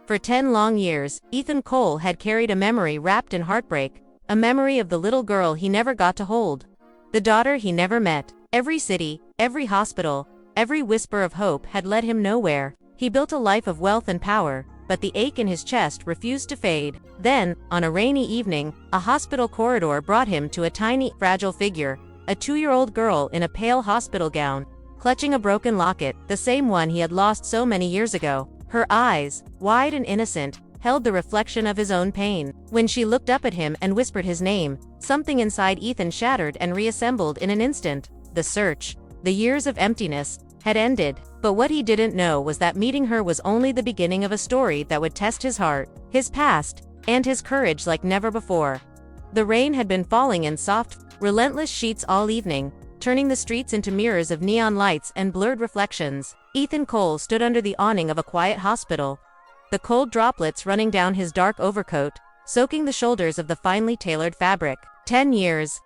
For 10 long years, Ethan Cole had carried a memory wrapped in heartbreak, a memory of the little girl he never got to hold, the daughter he never met. Every city, every hospital, every whisper of hope had led him nowhere. He built a life of wealth and power, but the ache in his chest refused to fade. Then, on a rainy evening, a hospital corridor brought him to a tiny, fragile figure, a 2-year-old girl in a pale hospital gown, clutching a broken locket, the same one he had lost so many years ago. Her eyes, wide and innocent, held the reflection of his own pain. When she looked up at him and whispered his name, something inside Ethan shattered and reassembled in an instant. The search, the years of emptiness, had ended. But what he didn't know was that meeting her was only the beginning of a story that would test his heart, his past, and his courage like never before. The rain had been falling in soft, relentless sheets all evening, turning the streets into mirrors of neon lights and blurred reflections. Ethan Cole stood under the awning of a quiet hospital, the cold droplets running down his dark overcoat, soaking the shoulders of the finely tailored fabric. 10 years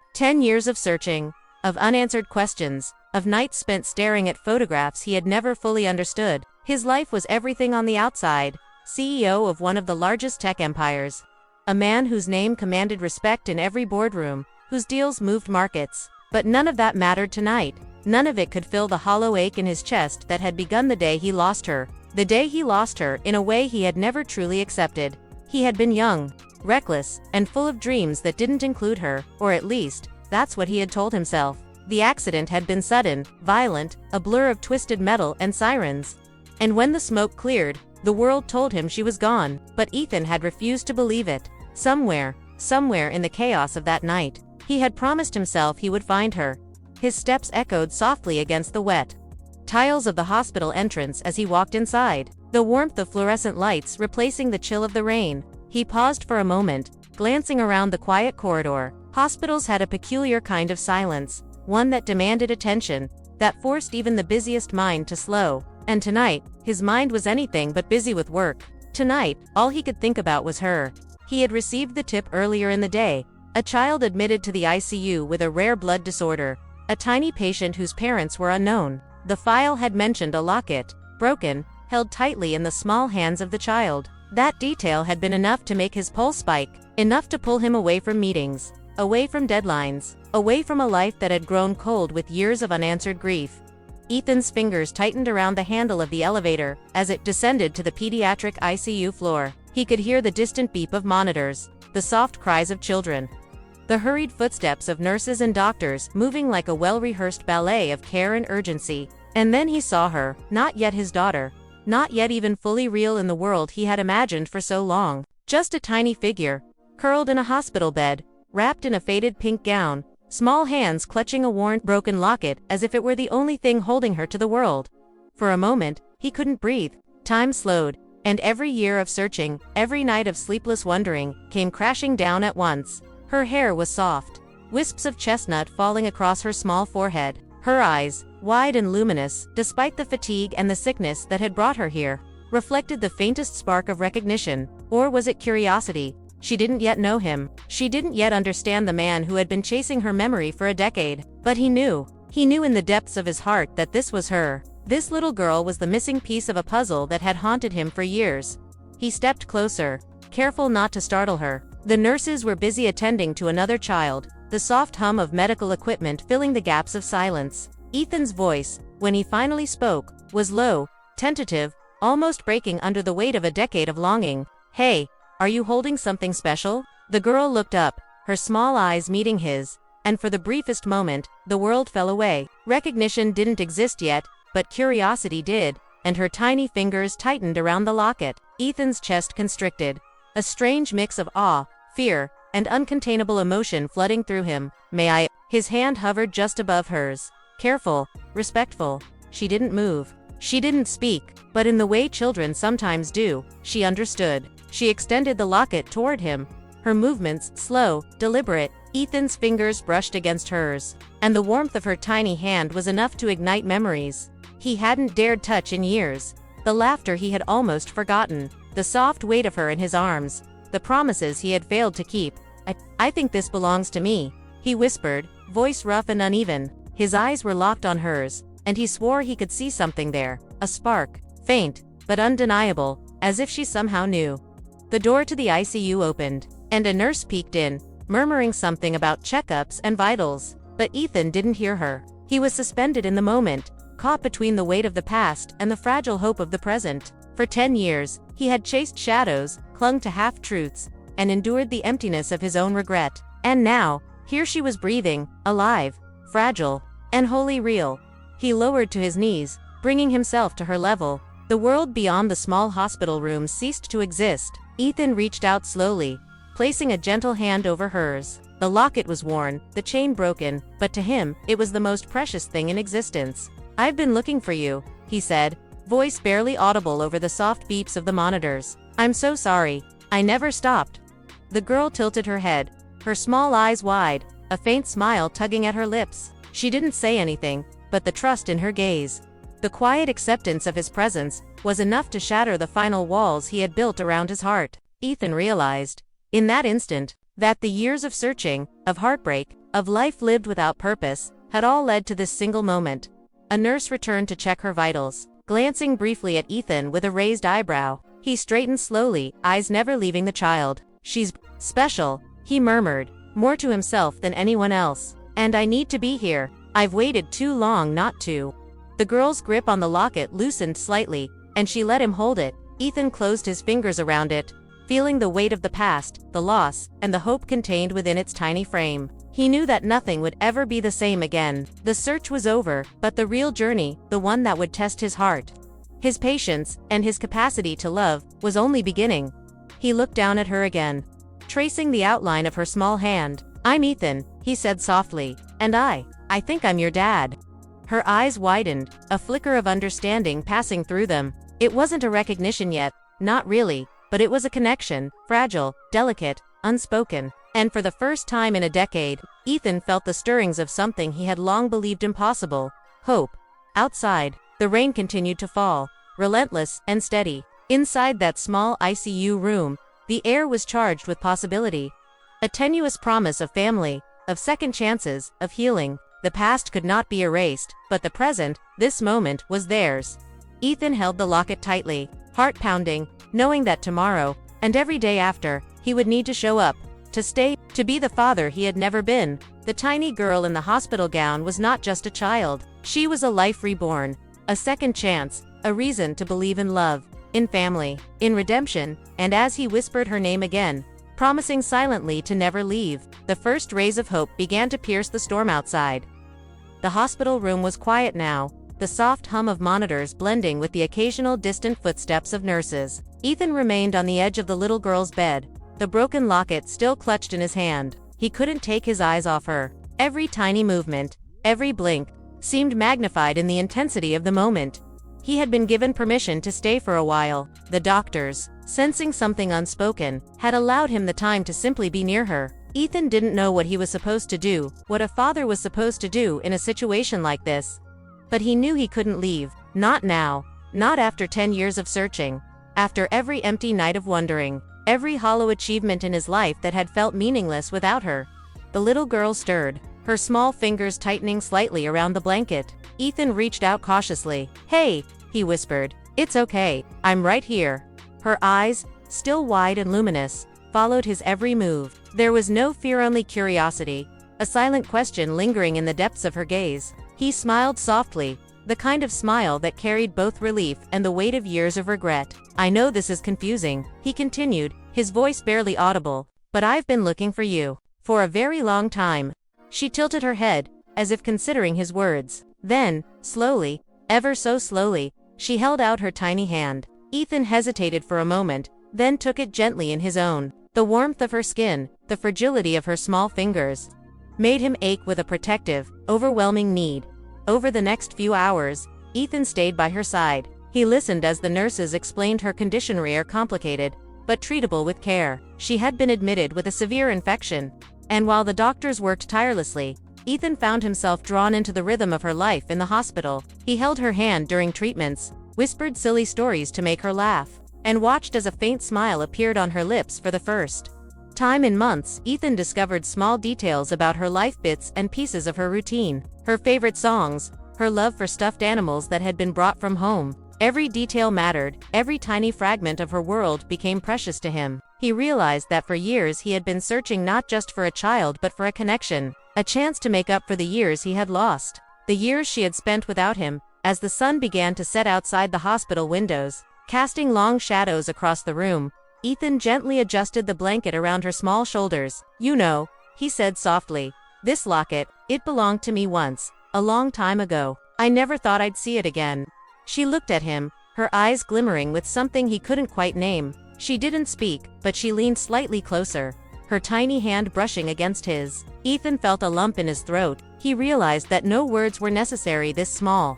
of searching, of unanswered questions, of nights spent staring at photographs he had never fully understood. His life was everything on the outside, CEO of one of the largest tech empires, a man whose name commanded respect in every boardroom, whose deals moved markets. But none of that mattered tonight. None of it could fill the hollow ache in his chest that had begun the day he lost her. The day he lost her in a way he had never truly accepted. He had been young, reckless, and full of dreams that didn't include her, or at least, that's what he had told himself. The accident had been sudden, violent, a blur of twisted metal and sirens. And when the smoke cleared, the world told him she was gone, but Ethan had refused to believe it. Somewhere in the chaos of that night, he had promised himself he would find her. His steps echoed softly against the wet tiles of the hospital entrance as he walked inside, the warmth of fluorescent lights replacing the chill of the rain. He paused for a moment, glancing around the quiet corridor. Hospitals had a peculiar kind of silence, one that demanded attention, that forced even the busiest mind to slow. And tonight, his mind was anything but busy with work. Tonight, all he could think about was her. He had received the tip earlier in the day, a child admitted to the ICU with a rare blood disorder, a tiny patient whose parents were unknown. The file had mentioned a locket, broken, held tightly in the small hands of the child. That detail had been enough to make his pulse spike, enough to pull him away from meetings, away from deadlines, away from a life that had grown cold with years of unanswered grief. Ethan's fingers tightened around the handle of the elevator as it descended to the pediatric ICU floor. He could hear the distant beep of monitors, the soft cries of children, the hurried footsteps of nurses and doctors moving like a well-rehearsed ballet of care and urgency. And then he saw her, not yet his daughter, not yet even fully real in the world he had imagined for so long. Just a tiny figure, curled in a hospital bed, wrapped in a faded pink gown, small hands clutching a worn, broken locket as if it were the only thing holding her to the world. For a moment, he couldn't breathe. Time slowed, and every year of searching, every night of sleepless wondering, came crashing down at once. Her hair was soft, wisps of chestnut falling across her small forehead. Her eyes, wide and luminous, despite the fatigue and the sickness that had brought her here, reflected the faintest spark of recognition. Or was it curiosity? She didn't yet know him. She didn't yet understand the man who had been chasing her memory for a decade. But he knew in the depths of his heart that this was her. This little girl was the missing piece of a puzzle that had haunted him for years. He stepped closer, careful not to startle her. The nurses were busy attending to another child, the soft hum of medical equipment filling the gaps of silence. Ethan's voice, when he finally spoke, was low, tentative, almost breaking under the weight of a decade of longing. "Hey, are you holding something special?" The girl looked up, her small eyes meeting his, and for the briefest moment, the world fell away. Recognition didn't exist yet, but curiosity did, and her tiny fingers tightened around the locket. Ethan's chest constricted, a strange mix of awe, fear, and uncontainable emotion flooding through him. "May I?" His hand hovered just above hers. Careful, respectful. She didn't move. She didn't speak, but in the way children sometimes do, she understood. She extended the locket toward him, her movements slow, deliberate. Ethan's fingers brushed against hers, and the warmth of her tiny hand was enough to ignite memories he hadn't dared touch in years. The laughter he had almost forgotten, the soft weight of her in his arms, the promises he had failed to keep. I think this belongs to me," he whispered, voice rough and uneven. His eyes were locked on hers, and he swore he could see something there, a spark, faint, but undeniable, as if she somehow knew. The door to the ICU opened, and a nurse peeked in, murmuring something about checkups and vitals. But Ethan didn't hear her. He was suspended in the moment, caught between the weight of the past and the fragile hope of the present. For 10 years, he had chased shadows, clung to half-truths, and endured the emptiness of his own regret. And now, here she was breathing, alive, fragile, and wholly real. He lowered to his knees, bringing himself to her level. The world beyond the small hospital room ceased to exist. Ethan reached out slowly, placing a gentle hand over hers. The locket was worn, the chain broken, but to him, it was the most precious thing in existence. "I've been looking for you," he said, voice barely audible over the soft beeps of the monitors. "I'm so sorry. I never stopped." The girl tilted her head, her small eyes wide, a faint smile tugging at her lips. She didn't say anything, but the trust in her gaze, the quiet acceptance of his presence, was enough to shatter the final walls he had built around his heart. Ethan realized, in that instant, that the years of searching, of heartbreak, of life lived without purpose, had all led to this single moment. A nurse returned to check her vitals, glancing briefly at Ethan with a raised eyebrow. He straightened slowly, eyes never leaving the child. "She's special," he murmured, more to himself than anyone else. "And I need to be here. I've waited too long not to." The girl's grip on the locket loosened slightly, and she let him hold it. Ethan closed his fingers around it, feeling the weight of the past, the loss, and the hope contained within its tiny frame. He knew that nothing would ever be the same again. The search was over, but the real journey, the one that would test his heart, his patience, and his capacity to love, was only beginning. He looked down at her again, tracing the outline of her small hand. "I'm Ethan," he said softly, "and I think I'm your dad." Her eyes widened, a flicker of understanding passing through them. It wasn't a recognition yet, not really, but it was a connection, fragile, delicate, unspoken. And for the first time in a decade, Ethan felt the stirrings of something he had long believed impossible: hope. Outside, the rain continued to fall, relentless and steady. Inside that small ICU room, the air was charged with possibility. A tenuous promise of family, of second chances, of healing. The past could not be erased, but the present, this moment, was theirs. Ethan held the locket tightly, heart pounding, knowing that tomorrow, and every day after, he would need to show up, to stay, to be the father he had never been. The tiny girl in the hospital gown was not just a child. She was a life reborn, a second chance, a reason to believe in love, in family, in redemption. And as he whispered her name again, promising silently to never leave, the first rays of hope began to pierce the storm outside. The hospital room was quiet now, the soft hum of monitors blending with the occasional distant footsteps of nurses. Ethan remained on the edge of the little girl's bed, the broken locket still clutched in his hand. He couldn't take his eyes off her. Every tiny movement, every blink, seemed magnified in the intensity of the moment. He had been given permission to stay for a while. The doctors, sensing something unspoken, had allowed him the time to simply be near her. Ethan didn't know what he was supposed to do, what a father was supposed to do in a situation like this. But he knew he couldn't leave. Not now. Not after 10 years of searching. After every empty night of wondering. Every hollow achievement in his life that had felt meaningless without her. The little girl stirred, her small fingers tightening slightly around the blanket. Ethan reached out cautiously. "Hey," he whispered. "It's okay. I'm right here." Her eyes, still wide and luminous, followed his every move. There was no fear, only curiosity, a silent question lingering in the depths of her gaze. He smiled softly, the kind of smile that carried both relief and the weight of years of regret. "I know this is confusing," he continued, his voice barely audible, "but I've been looking for you for a very long time." She tilted her head, as if considering his words. Then, slowly, ever so slowly, she held out her tiny hand. Ethan hesitated for a moment, then took it gently in his own. The warmth of her skin, the fragility of her small fingers, made him ache with a protective, overwhelming need. Over the next few hours, Ethan stayed by her side. He listened as the nurses explained her condition, rare, complicated, but treatable with care. She had been admitted with a severe infection, and while the doctors worked tirelessly, Ethan found himself drawn into the rhythm of her life in the hospital. He held her hand during treatments, whispered silly stories to make her laugh, and watched as a faint smile appeared on her lips for the first time in months. Ethan discovered small details about her life, bits and pieces of her routine, her favorite songs, her love for stuffed animals that had been brought from home. Every detail mattered, every tiny fragment of her world became precious to him. He realized that for years he had been searching not just for a child but for a connection, a chance to make up for the years he had lost. The years she had spent without him. As the sun began to set outside the hospital windows, casting long shadows across the room, Ethan gently adjusted the blanket around her small shoulders. "You know," he said softly, "this locket, it belonged to me once, a long time ago. I never thought I'd see it again." She looked at him, her eyes glimmering with something he couldn't quite name. She didn't speak, but she leaned slightly closer, her tiny hand brushing against his. Ethan felt a lump in his throat. He realized that no words were necessary. This small,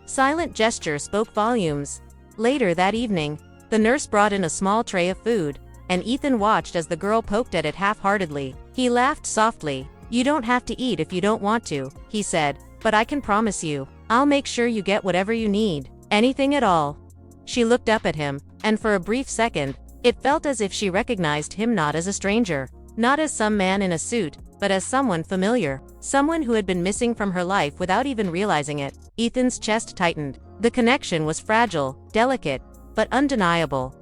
silent gesture spoke volumes. Later that evening, the nurse brought in a small tray of food, and Ethan watched as the girl poked at it half-heartedly. He laughed softly. "You don't have to eat if you don't want to," he said, "but I can promise you, I'll make sure you get whatever you need. Anything at all." She looked up at him, and for a brief second, it felt as if she recognized him not as a stranger, not as some man in a suit, but as someone familiar, someone who had been missing from her life without even realizing it. Ethan's chest tightened. The connection was fragile, delicate, but undeniable.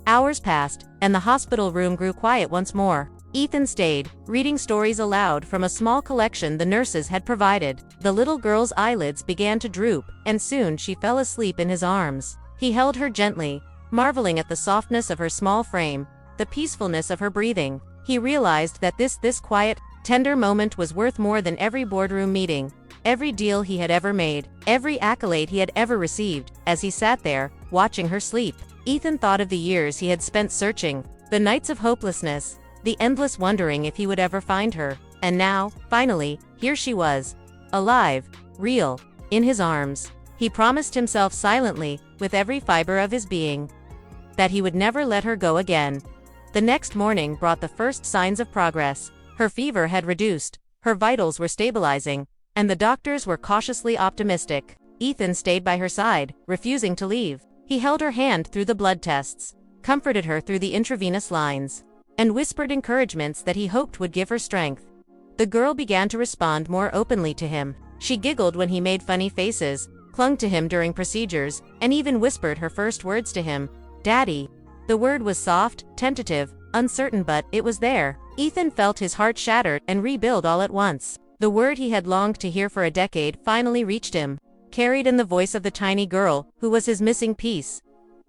Hours passed, and the hospital room grew quiet once more. Ethan stayed, reading stories aloud from a small collection the nurses had provided. The little girl's eyelids began to droop, and soon she fell asleep in his arms. He held her gently, marveling at the softness of her small frame, the peacefulness of her breathing. He realized that this quiet, tender moment was worth more than every boardroom meeting, every deal he had ever made, every accolade he had ever received. As he sat there, watching her sleep, Ethan thought of the years he had spent searching, the nights of hopelessness, the endless wondering if he would ever find her. And now, finally, here she was, alive, real, in his arms. He promised himself silently, with every fiber of his being, that he would never let her go again. The next morning brought the first signs of progress. Her fever had reduced, her vitals were stabilizing, and the doctors were cautiously optimistic. Ethan stayed by her side, refusing to leave. He held her hand through the blood tests, comforted her through the intravenous lines, and whispered encouragements that he hoped would give her strength. The girl began to respond more openly to him. She giggled when he made funny faces, clung to him during procedures, and even whispered her first words to him, "Daddy." The word was soft, tentative, uncertain, but it was there. Ethan felt his heart shattered and rebuild all at once. The word he had longed to hear for a decade finally reached him, carried in the voice of the tiny girl, who was his missing piece.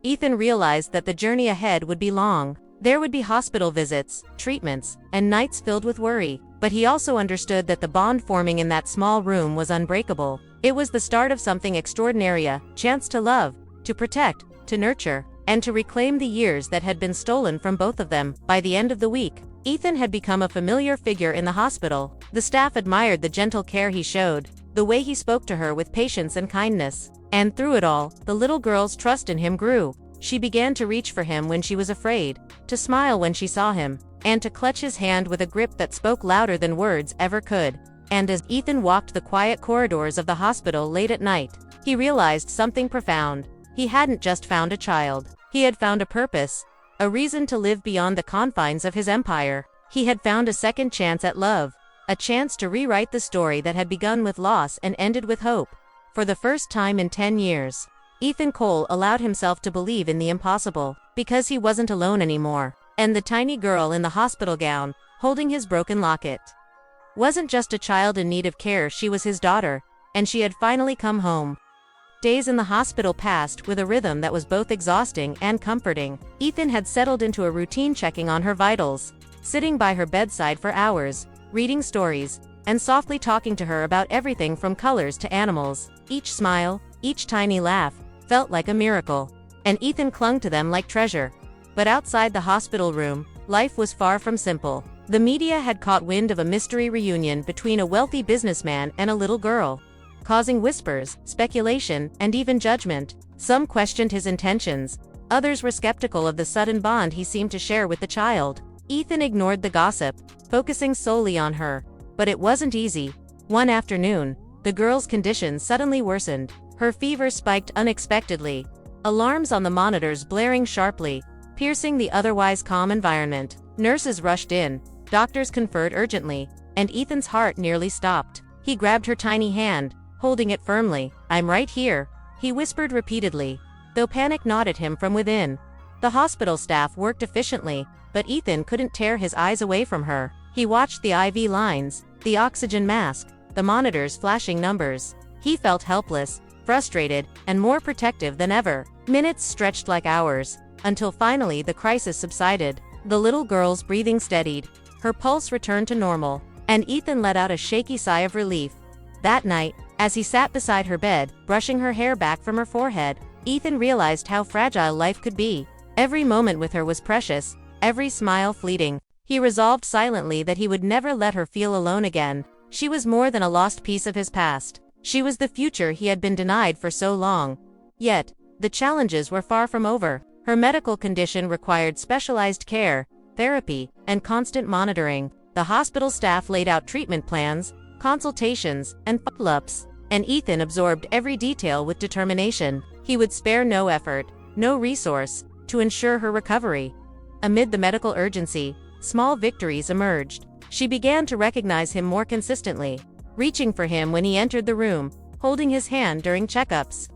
Ethan realized that the journey ahead would be long. There would be hospital visits, treatments, and nights filled with worry. But he also understood that the bond forming in that small room was unbreakable. It was the start of something extraordinary, a chance to love, to protect, to nurture, and to reclaim the years that had been stolen from both of them. By the end of the week, Ethan had become a familiar figure in the hospital. The staff admired the gentle care he showed, the way he spoke to her with patience and kindness. And through it all, the little girl's trust in him grew. She began to reach for him when she was afraid, to smile when she saw him, and to clutch his hand with a grip that spoke louder than words ever could. And as Ethan walked the quiet corridors of the hospital late at night, he realized something profound. He hadn't just found a child. He had found a purpose, a reason to live beyond the confines of his empire. He had found a second chance at love, a chance to rewrite the story that had begun with loss and ended with hope. For the first time in 10 years, Ethan Cole allowed himself to believe in the impossible, because he wasn't alone anymore. And the tiny girl in the hospital gown, holding his broken locket, wasn't just a child in need of care. She was his daughter, and she had finally come home. Days in the hospital passed with a rhythm that was both exhausting and comforting. Ethan had settled into a routine, checking on her vitals, sitting by her bedside for hours, reading stories, and softly talking to her about everything from colors to animals. Each smile, each tiny laugh, felt like a miracle, and Ethan clung to them like treasure. But outside the hospital room, life was far from simple. The media had caught wind of a mystery reunion between a wealthy businessman and a little girl, causing whispers, speculation, and even judgment. Some questioned his intentions, others were skeptical of the sudden bond he seemed to share with the child. Ethan ignored the gossip, focusing solely on her. But it wasn't easy. One afternoon, the girl's condition suddenly worsened. Her fever spiked unexpectedly, alarms on the monitors blaring sharply, piercing the otherwise calm environment. Nurses rushed in, doctors conferred urgently, and Ethan's heart nearly stopped. He grabbed her tiny hand, holding it firmly. "I'm right here," he whispered repeatedly. though panic gnawed at him from within. The hospital staff worked efficiently, but Ethan couldn't tear his eyes away from her. He watched the IV lines, the oxygen mask, the monitors flashing numbers. He felt helpless, frustrated, and more protective than ever. Minutes stretched like hours, until finally the crisis subsided. The little girl's breathing steadied, her pulse returned to normal, and Ethan let out a shaky sigh of relief. That night, as he sat beside her bed, brushing her hair back from her forehead, Ethan realized how fragile life could be. Every moment with her was precious, every smile fleeting. He resolved silently that he would never let her feel alone again. She was more than a lost piece of his past. She was the future he had been denied for so long. Yet, the challenges were far from over. Her medical condition required specialized care, therapy, and constant monitoring. The hospital staff laid out treatment plans, consultations, and follow-ups, and Ethan absorbed every detail with determination. He would spare no effort, no resource, to ensure her recovery. Amid the medical urgency, small victories emerged. She began to recognize him more consistently, reaching for him when he entered the room, holding his hand during checkups,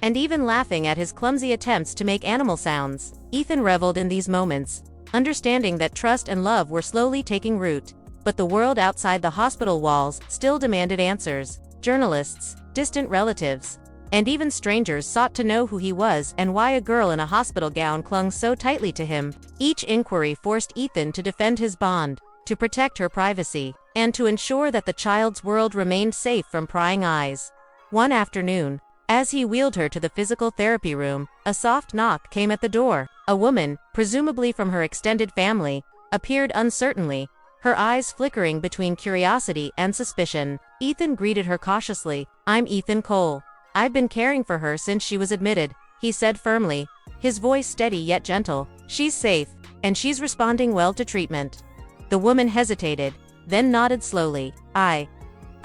and even laughing at his clumsy attempts to make animal sounds. Ethan reveled in these moments, understanding that trust and love were slowly taking root. But the world outside the hospital walls still demanded answers. Journalists, distant relatives, and even strangers sought to know who he was and why a girl in a hospital gown clung so tightly to him. Each inquiry forced Ethan to defend his bond, to protect her privacy, and to ensure that the child's world remained safe from prying eyes. One afternoon, as he wheeled her to the physical therapy room, a soft knock came at the door. A woman, presumably from her extended family, appeared uncertainly, her eyes flickering between curiosity and suspicion. Ethan greeted her cautiously. "I'm Ethan Cole. I've been caring for her since she was admitted," he said firmly, his voice steady yet gentle. "She's safe, and she's responding well to treatment." The woman hesitated, then nodded slowly. I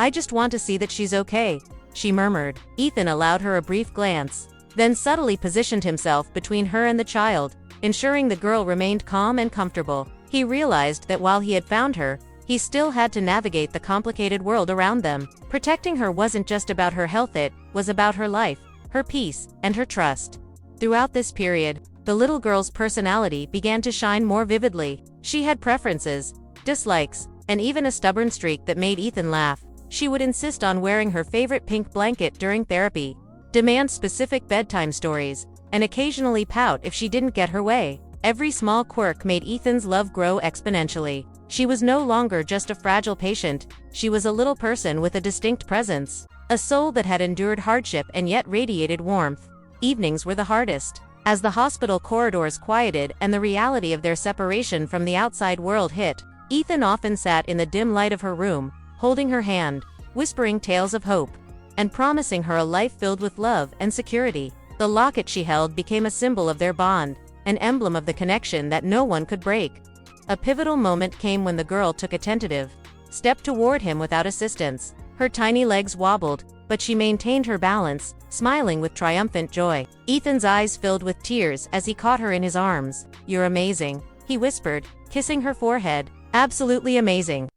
just want to see that she's okay," she murmured. Ethan allowed her a brief glance, then subtly positioned himself between her and the child, ensuring the girl remained calm and comfortable. He realized that while he had found her, he still had to navigate the complicated world around them. Protecting her wasn't just about her health, it was about her life, her peace, and her trust. Throughout this period, the little girl's personality began to shine more vividly. She had preferences, dislikes, and even a stubborn streak that made Ethan laugh. She would insist on wearing her favorite pink blanket during therapy, demand specific bedtime stories, and occasionally pout if she didn't get her way. Every small quirk made Ethan's love grow exponentially. She was no longer just a fragile patient, she was a little person with a distinct presence, a soul that had endured hardship and yet radiated warmth. Evenings were the hardest. As the hospital corridors quieted and the reality of their separation from the outside world hit, Ethan often sat in the dim light of her room, holding her hand, whispering tales of hope, and promising her a life filled with love and security. The locket she held became a symbol of their bond, an emblem of the connection that no one could break. A pivotal moment came when the girl took a tentative step toward him without assistance. Her tiny legs wobbled, but she maintained her balance, smiling with triumphant joy. Ethan's eyes filled with tears as he caught her in his arms. "You're amazing," he whispered, kissing her forehead. "Absolutely amazing."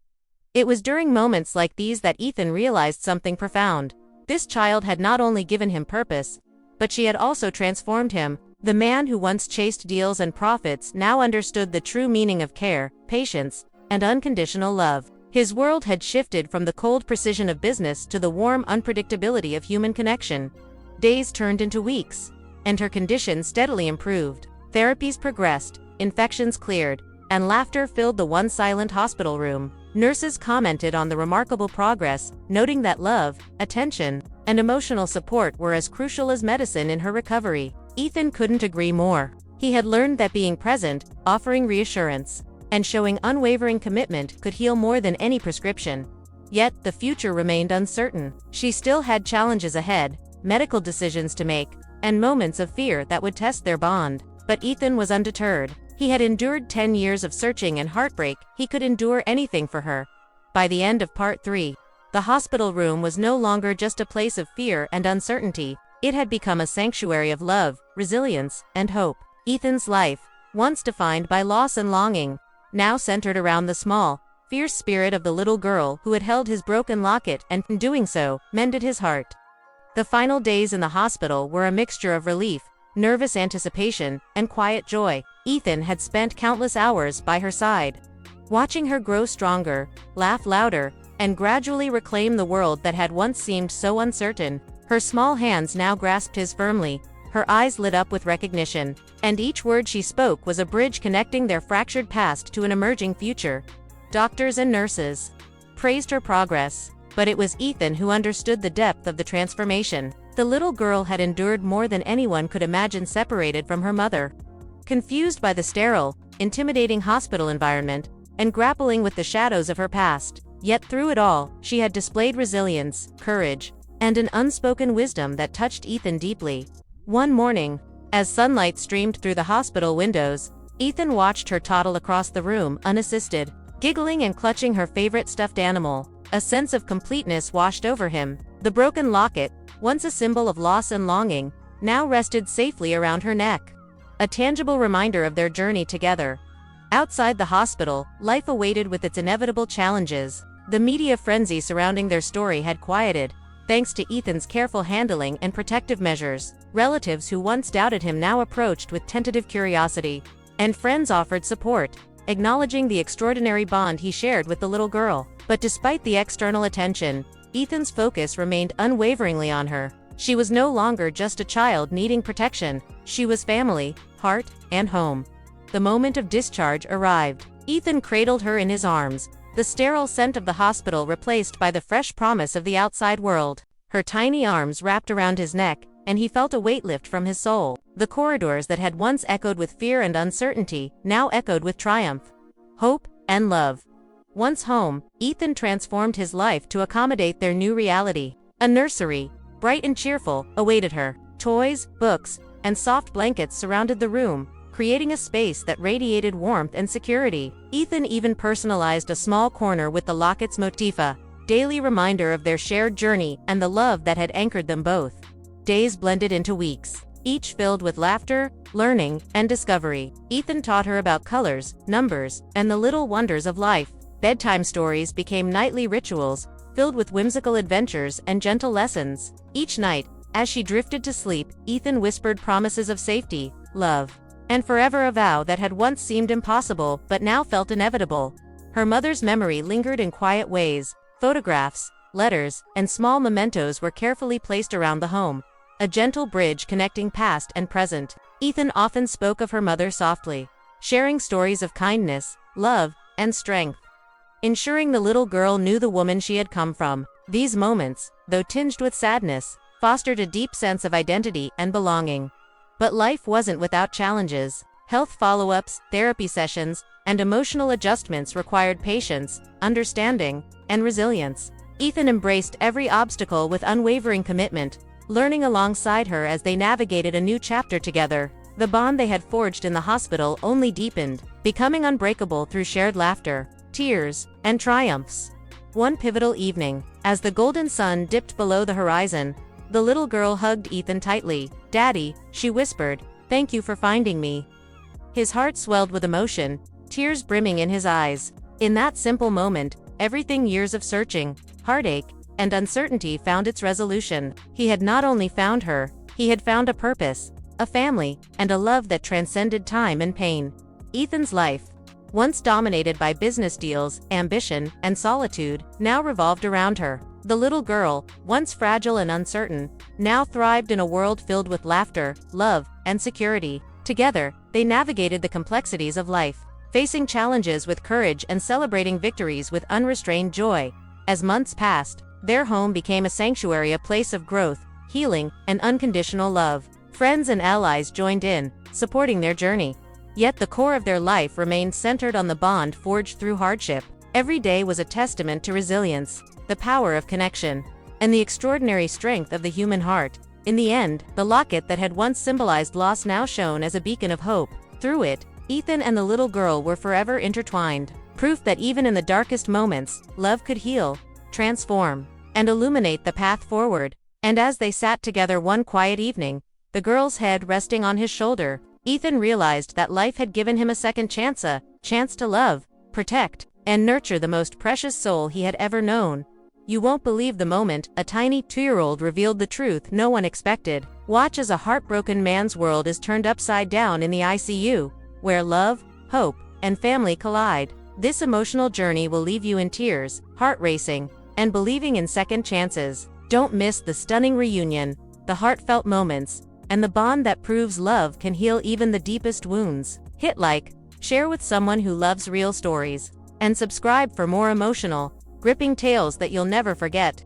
It was during moments like these that Ethan realized something profound. This child had not only given him purpose, but she had also transformed him. The man who once chased deals and profits now understood the true meaning of care, patience, and unconditional love. His world had shifted from the cold precision of business to the warm unpredictability of human connection. Days turned into weeks, and her condition steadily improved. Therapies progressed, infections cleared, and laughter filled the one silent hospital room. Nurses commented on the remarkable progress, noting that love, attention, and emotional support were as crucial as medicine in her recovery. Ethan couldn't agree more. He had learned that being present, offering reassurance, and showing unwavering commitment could heal more than any prescription. Yet, the future remained uncertain. She still had challenges ahead, medical decisions to make, and moments of fear that would test their bond. But Ethan was undeterred. He had endured 10 years of searching and heartbreak. He could endure anything for her. By the end of part 3, the hospital room was no longer just a place of fear and uncertainty. It had become a sanctuary of love, resilience, and hope. Ethan's life, once defined by loss and longing, now centered around the small, fierce spirit of the little girl who had held his broken locket and, in doing so, mended his heart. The final days in the hospital were a mixture of relief, nervous anticipation, and quiet joy. Ethan had spent countless hours by her side, watching her grow stronger, laugh louder, and gradually reclaim the world that had once seemed so uncertain. Her small hands now grasped his firmly, her eyes lit up with recognition, and each word she spoke was a bridge connecting their fractured past to an emerging future. Doctors and nurses praised her progress, but it was Ethan who understood the depth of the transformation. The little girl had endured more than anyone could imagine separated from her mother. Confused by the sterile, intimidating hospital environment, and grappling with the shadows of her past, yet through it all, she had displayed resilience, courage, and an unspoken wisdom that touched Ethan deeply. One morning, as sunlight streamed through the hospital windows, Ethan watched her toddle across the room unassisted, giggling and clutching her favorite stuffed animal. A sense of completeness washed over him. The broken locket, once a symbol of loss and longing, now rested safely around her neck, a tangible reminder of their journey together. Outside the hospital, life awaited with its inevitable challenges. The media frenzy surrounding their story had quieted, thanks to Ethan's careful handling and protective measures. Relatives who once doubted him now approached with tentative curiosity, and friends offered support, acknowledging the extraordinary bond he shared with the little girl. But despite the external attention, Ethan's focus remained unwaveringly on her. She was no longer just a child needing protection. She was family, heart, and home. The moment of discharge arrived. Ethan cradled her in his arms, the sterile scent of the hospital replaced by the fresh promise of the outside world. Her tiny arms wrapped around his neck, and he felt a weight lift from his soul. The corridors that had once echoed with fear and uncertainty now echoed with triumph, hope, and love. Once home, Ethan transformed his life to accommodate their new reality. A nursery, bright and cheerful, awaited her. Toys, books, and soft blankets surrounded the room, creating a space that radiated warmth and security. Ethan even personalized a small corner with the locket's motif, a daily reminder of their shared journey and the love that had anchored them both. Days blended into weeks, each filled with laughter, learning, and discovery. Ethan taught her about colors, numbers, and the little wonders of life. Bedtime stories became nightly rituals, filled with whimsical adventures and gentle lessons. Each night, as she drifted to sleep, Ethan whispered promises of safety, love, and forever, a vow that had once seemed impossible but now felt inevitable. Her mother's memory lingered in quiet ways. Photographs, letters, and small mementos were carefully placed around the home, a gentle bridge connecting past and present. Ethan often spoke of her mother softly, sharing stories of kindness, love, and strength, ensuring the little girl knew the woman she had come from. These moments, though tinged with sadness, fostered a deep sense of identity and belonging. But life wasn't without challenges. Health follow-ups, therapy sessions, and emotional adjustments required patience, understanding, and resilience. Ethan embraced every obstacle with unwavering commitment, learning alongside her as they navigated a new chapter together. The bond they had forged in the hospital only deepened, becoming unbreakable through shared laughter, tears, and triumphs. One pivotal evening, as the golden sun dipped below the horizon, the little girl hugged Ethan tightly. "Daddy," she whispered, "thank you for finding me." His heart swelled with emotion, tears brimming in his eyes. In that simple moment, everything years of searching, heartache, and uncertainty found its resolution. He had not only found her, he had found a purpose, a family, and a love that transcended time and pain. Ethan's life, once dominated by business deals, ambition, and solitude, now revolved around her. The little girl, once fragile and uncertain, now thrived in a world filled with laughter, love, and security. Together, they navigated the complexities of life, facing challenges with courage and celebrating victories with unrestrained joy. As months passed, their home became a sanctuary, a place of growth, healing, and unconditional love. Friends and allies joined in, supporting their journey. Yet the core of their life remained centered on the bond forged through hardship. Every day was a testament to resilience, the power of connection, and the extraordinary strength of the human heart. In the end, the locket that had once symbolized loss now shone as a beacon of hope. Through it, Ethan and the little girl were forever intertwined, proof that even in the darkest moments, love could heal, transform, and illuminate the path forward. And as they sat together one quiet evening, the girl's head resting on his shoulder, Ethan realized that life had given him a second chance, a chance to love, protect, and nurture the most precious soul he had ever known. You won't believe the moment a tiny 2-year-old revealed the truth no one expected. Watch as a heartbroken man's world is turned upside down in the ICU, where love, hope, and family collide. This emotional journey will leave you in tears, heart racing, and believing in second chances. Don't miss the stunning reunion, the heartfelt moments, and the bond that proves love can heal even the deepest wounds. Hit like, share with someone who loves real stories, and subscribe for more emotional, gripping tales that you'll never forget.